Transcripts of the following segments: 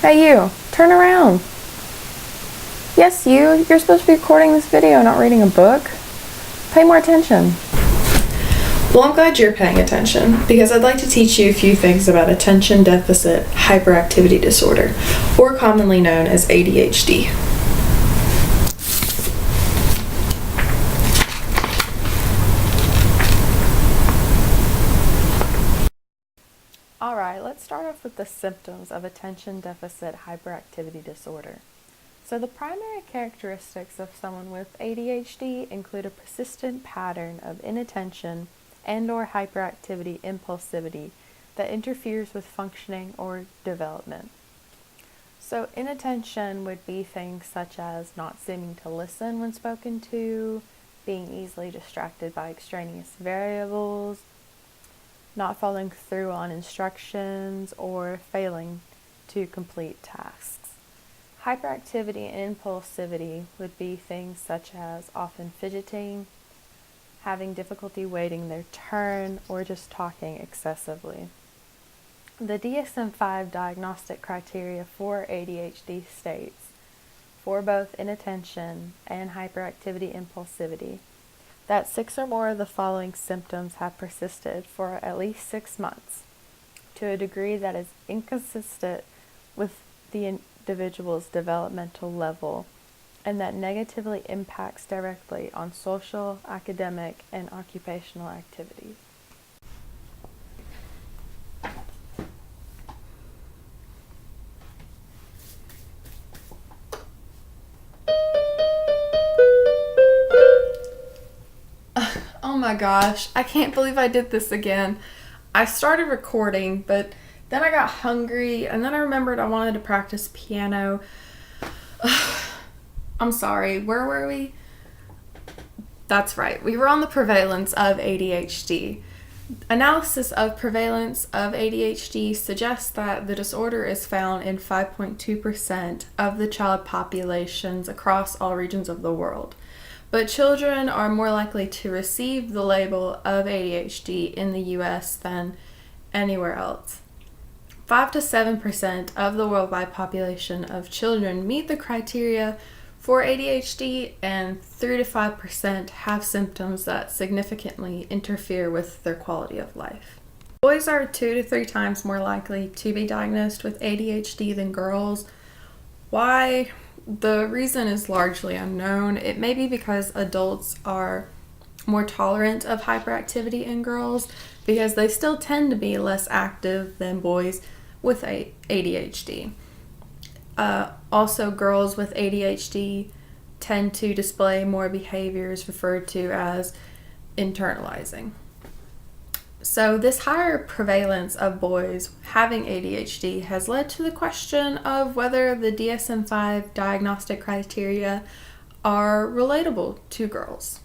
Hey you, turn around. Yes, you're supposed to be recording this video, not reading a book. Pay more attention. Well, I'm glad you're paying attention because I'd like to teach you a few things about attention deficit hyperactivity disorder, or commonly known as ADHD. Alright, let's start off with the symptoms of attention deficit hyperactivity disorder. So the primary characteristics of someone with ADHD include a persistent pattern of inattention and/or hyperactivity impulsivity that interferes with functioning or development. So inattention would be things such as not seeming to listen when spoken to, being easily distracted by extraneous variables, not following through on instructions, or failing to complete tasks. Hyperactivity and impulsivity would be things such as often fidgeting, having difficulty waiting their turn, or just talking excessively. The DSM-5 diagnostic criteria for ADHD states, for both inattention and hyperactivity impulsivity, that 6 or more of the following symptoms have persisted for at least 6 months to a degree that is inconsistent with the individual's developmental level and that negatively impacts directly on social, academic, and occupational activities. Oh my gosh, I can't believe I did this again. I started recording, but then I got hungry, and then I remembered I wanted to practice piano. I'm sorry, where were we? That's right, we were on the prevalence of ADHD. Analysis of prevalence of ADHD suggests that the disorder is found in 5.2% of the child populations across all regions of the world. But children are more likely to receive the label of ADHD in the US than anywhere else. 5 to 7% of the worldwide population of children meet the criteria for ADHD, and 3 to 5% have symptoms that significantly interfere with their quality of life. Boys are 2 to 3 times more likely to be diagnosed with ADHD than girls. Why? The reason is largely unknown. It may be because adults are more tolerant of hyperactivity in girls because they still tend to be less active than boys with ADHD. Also, girls with ADHD tend to display more behaviors referred to as internalizing. So this higher prevalence of boys having ADHD has led to the question of whether the DSM-5 diagnostic criteria are relatable to girls.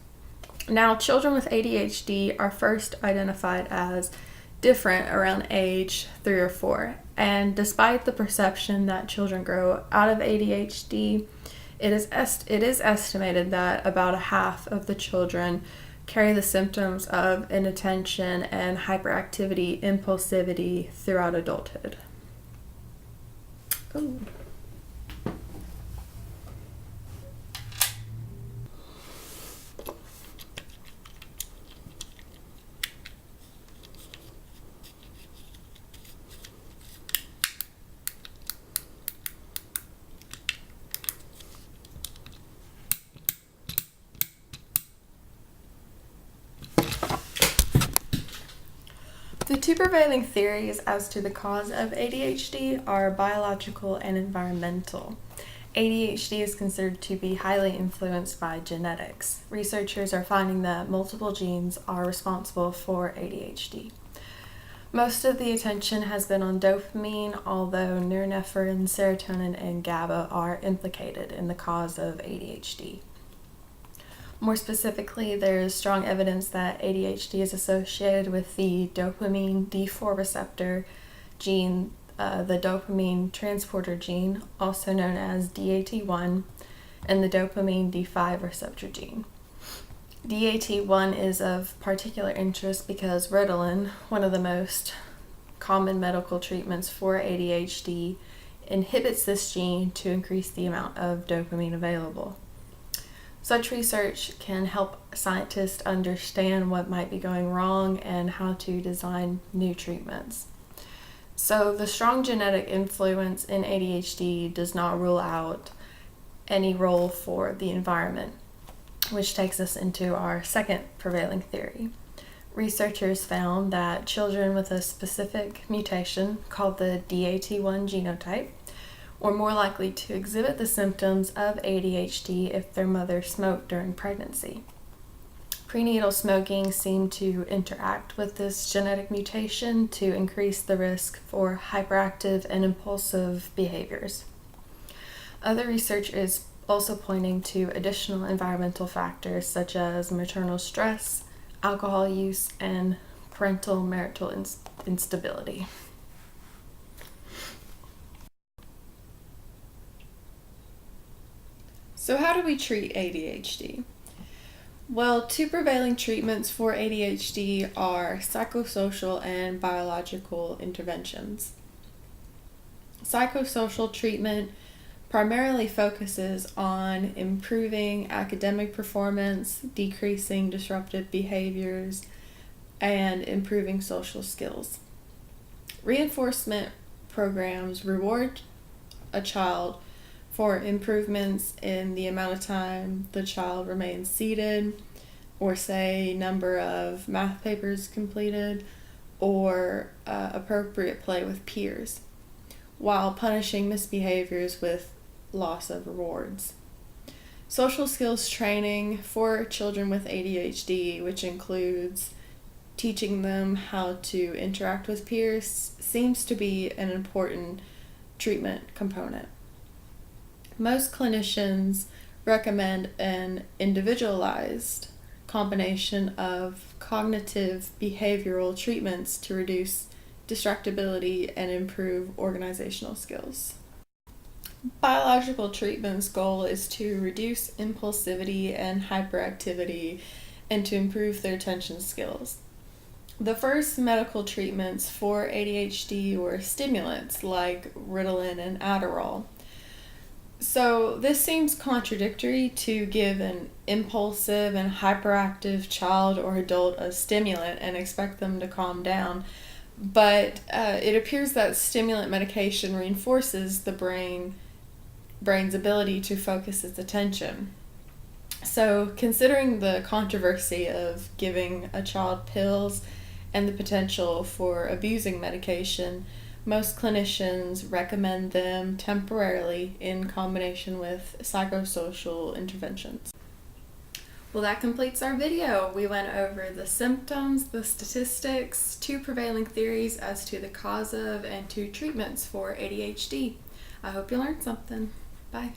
Now, children with ADHD are first identified as different around age 3 or 4, and despite the perception that children grow out of ADHD, it is estimated that about a half of the children carry the symptoms of inattention and hyperactivity impulsivity throughout adulthood. Ooh. The 2 prevailing theories as to the cause of ADHD are biological and environmental. ADHD is considered to be highly influenced by genetics. Researchers are finding that multiple genes are responsible for ADHD. Most of the attention has been on dopamine, although norepinephrine, serotonin, and GABA are implicated in the cause of ADHD. More specifically, there is strong evidence that ADHD is associated with the dopamine D4 receptor gene, the dopamine transporter gene, also known as DAT1, and the dopamine D5 receptor gene. DAT1 is of particular interest because Ritalin, one of the most common medical treatments for ADHD, inhibits this gene to increase the amount of dopamine available. Such research can help scientists understand what might be going wrong and how to design new treatments. So the strong genetic influence in ADHD does not rule out any role for the environment, which takes us into our second prevailing theory. Researchers found that children with a specific mutation called the DAT1 genotype were more likely to exhibit the symptoms of ADHD if their mother smoked during pregnancy. Prenatal smoking seemed to interact with this genetic mutation to increase the risk for hyperactive and impulsive behaviors. Other research is also pointing to additional environmental factors such as maternal stress, alcohol use, and parental marital instability. So how do we treat ADHD? Well, two prevailing treatments for ADHD are psychosocial and biological interventions. Psychosocial treatment primarily focuses on improving academic performance, decreasing disruptive behaviors, and improving social skills. Reinforcement programs reward a child for improvements in the amount of time the child remains seated, or say number of math papers completed, or appropriate play with peers, while punishing misbehaviors with loss of rewards. Social skills training for children with ADHD, which includes teaching them how to interact with peers, seems to be an important treatment component. Most clinicians recommend an individualized combination of cognitive behavioral treatments to reduce distractibility and improve organizational skills. Biological treatment's goal is to reduce impulsivity and hyperactivity and to improve their attention skills. The first medical treatments for ADHD were stimulants like Ritalin and Adderall. So this seems contradictory to give an impulsive and hyperactive child or adult a stimulant and expect them to calm down. But it appears that stimulant medication reinforces the brain's ability to focus its attention. So considering the controversy of giving a child pills and the potential for abusing medication, most clinicians recommend them temporarily in combination with psychosocial interventions. Well, that completes our video. We went over the symptoms, the statistics, two prevailing theories as to the cause of, and two treatments for ADHD. I hope you learned something. Bye.